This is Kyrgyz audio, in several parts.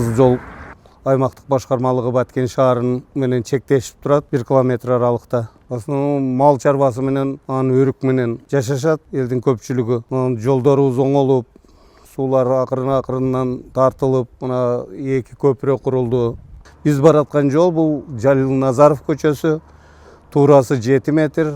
Кызыл жол аймактык башкармалыгы Баткен шаарын менен чектешип турат 1 километр аралыкта. Основном мал чарбасы менен, өрүк менен жашашат элдин көпчүлүгү. Жолдорубуз оңолуп, суулар акырынан тартылып, мына 2 көпүрө курулду. Биз бараткан жол бул Жалил Назаров көчөсү, туурасы 7 метр,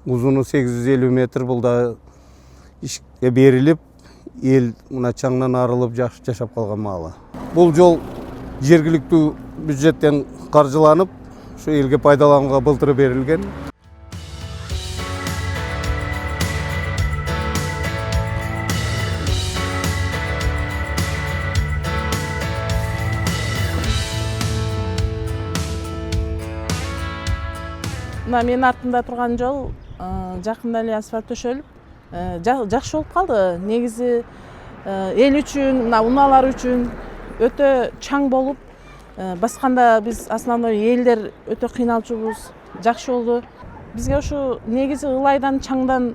узуну 850 метр. Бул да ишке берилип, эл мына чаңдан арылып жашап калган маалы. Бул жол жергиликтүү бюджеттен каржыланып, şu elge пайдаланууга былтыр берилген. Мына менин артымда турган жол жакында эле асфальт төшөлүп, жакшы болуп калды. Негизи эл үчүн, мына унаалар үчүн өтө чаң болуп, басканда биз основной элдер өтө кыйналчубуз. Жакшы болду. Бизге ушу негизи ылайдан, чаңдан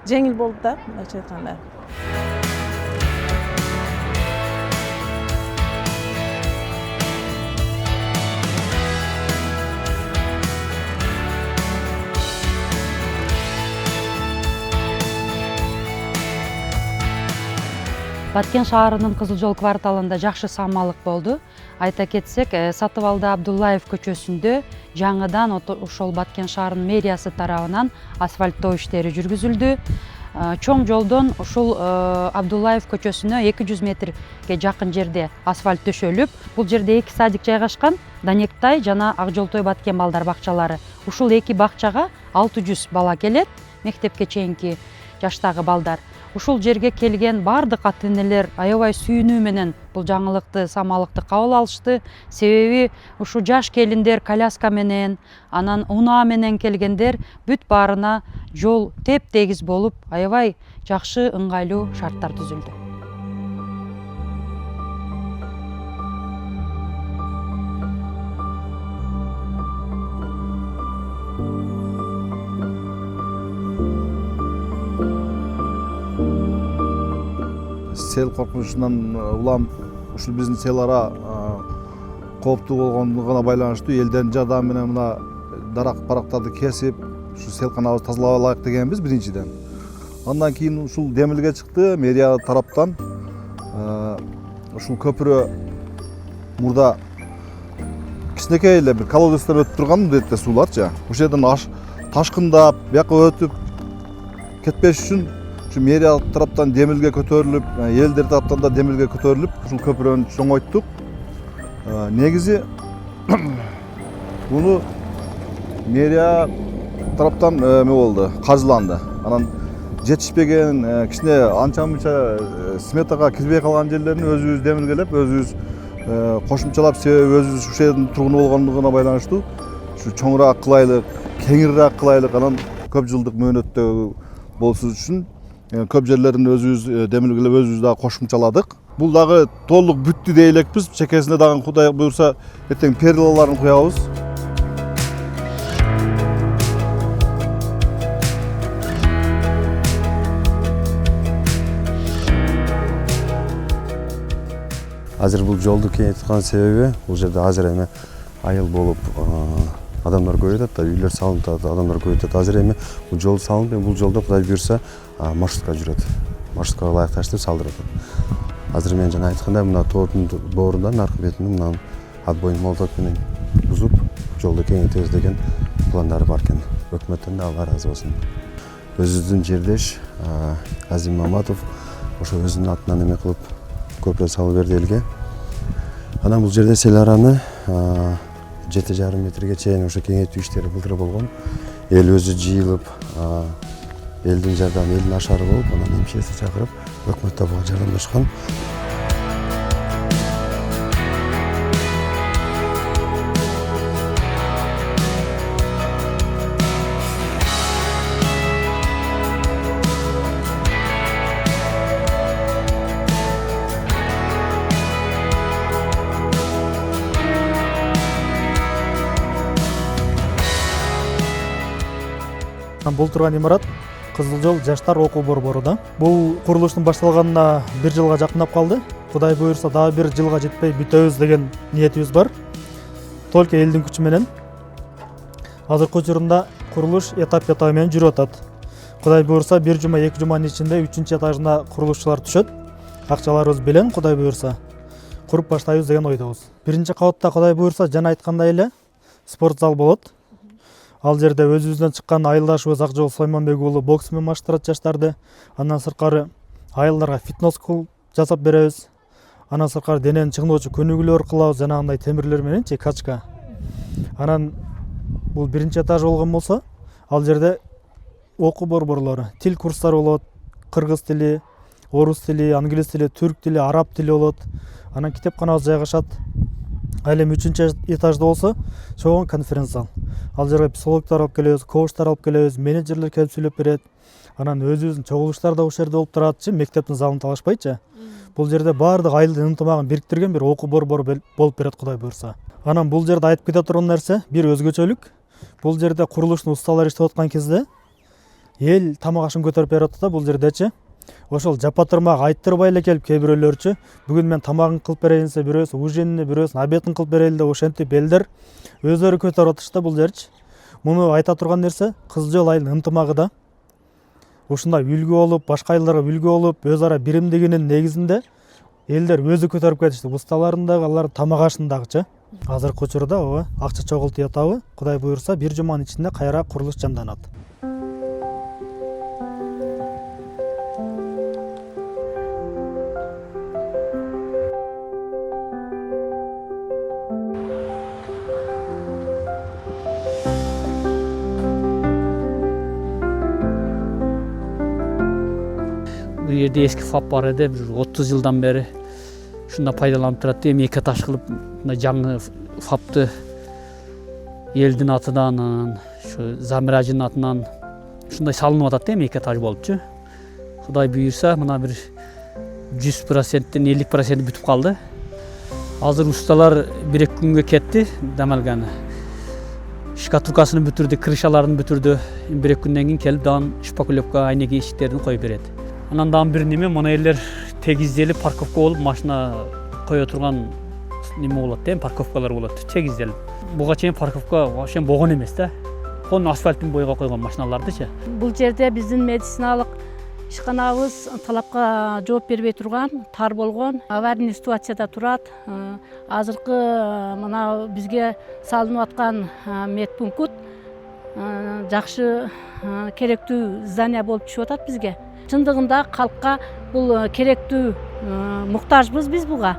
жеңил болду да, мындайча айтканда. Баткен шаарынын Кызыл жол кварталында жакшы самалык болду. Айта кетсек, Сатыбалды Абдуллаев көчөсүндө жаңыдан ошол Баткен шаарынын мэриясы тарабынан асфальттоо иштери жүргүзүлдү. Чоң жолдон ушул Абдуллаев көчөсүнө 200 метрге жакын жерде асфальт төшөлүп, бул жерде 2 садик жайгашкан, Данектай жана Акжолтой Баткен балдар бакчалары. Ушул 2 бакчага 600 бала келет, мектепке чейинки жаштагы балдар. Ушул жерге келген бардык ата-энелер аябай сүйүнүү менен бул жаңылыкты, самалыкты кабыл алышты. Себеби ушу жаш келиндер коляска менен, анан унаа менен келгендер бүт баарына жол теп-тегиз болуп, аябай жакшы, ыңгайлуу шарттар түзүлдү. Сел коркунучунан улам ушул биздин сел ара кооптуу болгондугуна байланыштуу элдердин жардамы менен мына дарак-барактарды кесип, ушу селканабызды тазалап алайык дегенбиз биринчиден. Андан кийин ушул демилге чыкты мэрия тараптан. Ушул көпүрө мурда кичинекей эле бир колодецтер өтүп турган мындетте сууларчы. Ошол жерден ташкындап, бияка өтүп кетпеш үчүн şu meriya taraftan demilge көтөрүлүп, элдер тараптан да демилге көтөрүлүп, ушул көпүрөнү чоңойттук. Негизи буну meriya тараптан эме болду, каржыланды. Анан жетишпеген, кичине анча-мынча сметага кирбей калган жерлерин өзүбүз демилгелеп, өзүбүз кошумчалап, себеби өзүбүз ушул жердин тургуну болгондугуна байланыштуу. Şu чоңураак кылайлык, кеңирээк кылайлык, анан көп жылдык мөөнөттө болсун үчүн көп жерлерин өзүбүз демилгелеп, өзүбүз дагы кошумчаладык. Бул дагы толук бүттү дей элекпиз. Чекесине дагы Кудай буйрса, эртең перилаларын куябыз. Азыр бул жолду кеңейткан себеби, бул жерде азыр эме айыл болуп адамдар көп жатат да, үйлөр салынып атат, адамдар көп жатат. Азыр эми бул жол салынып, бул жолдо Кудай буйрса маршрутка жүрөт. Маршруткага ылайыкташтырып салдырып атат. Азыр мен жана айткандай, мына тоодун боорундан аркы бетинен мына отбойный молоток менен бузуп, жолду кеңейтебиз деген пландары бар экен. Өкмөттөн да Алла ыраазы болсун. Өзүбүздүн жердеш Азим Маматов ошо өзүнүн атынан эме кылып көпүрө салып берди элге. Анан бул жерде сел араны 7,5 метрге чейин ошо кеңейтүү иштери былтыр болгон. Эл өзү жыйылып, элдин жардамы, элдин ашары болуп, анан МЧСти чакырып, өкмөт да буга жардамдашкан. Бул турган имарат Кызыл жол жаштар окуу борбору да. Бул курулуштун башталганына 1 жылга жакындап калды. Кудай буйрса дагы бир жылга жетпей бүтөбүз деген ниетибиз бар. Только элдин күчү менен. Азыркы учурунда курулуш этап менен жүрүп атат. Кудай буйрса 1 жума 2 жуманын ичинде 3-чү этажына курулушчулар түшөт. Акчаларыбыз белен Кудай буйрса куруп баштайбыз деген ойдобуз. Биринчи кабатта Кудай буйрса жана айткандай эле спорт зал болот. Ал жерде өзүбүздөн чыккан айылдашыбыз Акжол Сулайманбек уулу бокс менен маштырат жаштарды. Андан сырткары айылдарга фитнес клуб жасап беребиз. Андан сырткары денени чыңдоочу көнүгүүлөр кылабыз, жанагындай темирлер мененчи качка. Анан бул биринчи этаж болгон болсо, ал жерде окуу борборлору, тил курстары болот, кыргыз тили, орус тили, англис тили, түрк тили, араб тили болот. Анан китепканабыз жайгашат. Ал эми 3-чү этажда болсо, чоң конференц зал. Ал жерге психологдор алып келебиз, коучтар алып келебиз, менеджерлер келип сүйлөп берет. Анан өзүбүздүн чогулуштар да ошол жерде болуп туратчы, мектептин залын талашпайчы. Бул жерде баардык айылдын ынтымагын бириктирген бир окуу борбору болуп берет Кудай буйрса. Анан бул жерде айтып кете турган нерсе бир өзгөчөлүк. Бул жерде курулуштун усталары иштеп аткан кезде эл тамак ашын көтөрүп берип атат да бул жердечи. Ошол жапатырмак айттырбай эле келип кээ бирөөлөрчү бүгүн мен тамагын кылып берейин десе, бирөөсү ужинini, бирөөсү обедин кылып берели деп ошентип элдер өздөрү көтөрүп атышты да бул жерчи. Муну айта турган нерсе Кызыл Жол айылынын ынтымагы да ушундай үлгү болуп, башка айылдарга үлгү болуп, өз ара биримдигинин негизинде элдер өзү көтөрүп кетишти. Усталарын дагы, алардын тамак ашын дагычы. Азыркы учурда ооба акча чогултуп атабы. Кудай буйрса 1 жуманын ичинде кайра курулуш жанданат. Бул жерде эски фап бар эди, бир 30 жылдан бери ушунда пайдаланып турат. Эми 2 этаж кылып мына жаңы фапты элдин атынан, ушу Замираждын атынан ушундай салынып атат эми 2 этаж болупчу. Кудай буйрса мына бир 100%тен 50% бүтүп калды. Азыр усталар 1-2 күнгө кетти, дамалганы. Шкатулкасын бүтүрдү, крышаларын бүтүрдү. 1-2 күндөн кийин келип дагы шпаклевка, айнек эшиктерин коюп берет. Анан дагы бир неме, мына элдер тегизделип парковка болуп, машина кое турган неме болот да, парковкалар болот, тегизделип. Буга чейин парковка вообще болгон эмес да. Кон асфальттын боюга койгон машиналардычы. Бул жерде биздин медициналык ишканабыз талапка жооп бербей турган, тар болгон, аварийный ситуацияда турат. Азыркы мына бизге салынып аткан медпункт жакшы керектүү здание болуп түшүп атат бизге. Чындыгында калкка бул керектүү, муктажбыз биз буга.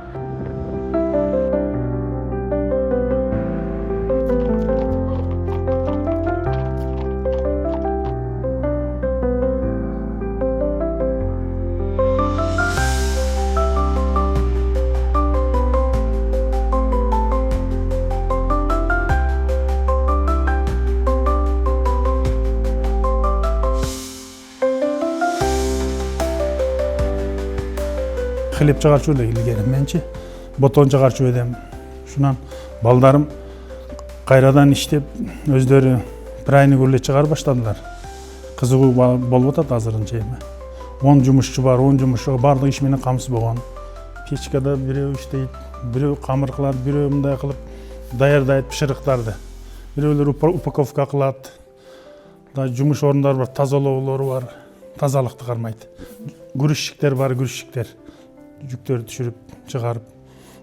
Хлеб чыгарчу эле илгери менчи ботон чыгарчу эдем. Ушунан балдарым кайрадан иштеп өздөрү прайны эле чыгарып баштадылар. Кызыгуу болуп атат азырынча эми. 10 жумушчу бар, 10 жумушчу бардык иш менен камсыз болгон. Печкада бирөө иштейт, бирөө камыр кылат, бирөө мындай кылып даярдайт пышырыктарды. Бирөөлөр упаковка кылат. Да жумуш орундары бар, тазалоолору бар. Тазалыкты кармайт. Грузчиктер бар, грузчиктер. Жүктөрдү түшүрүп чыгарып,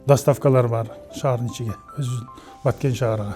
доставкалар бар шаардын ичиге, өзүбүздүн Баткен шаарына.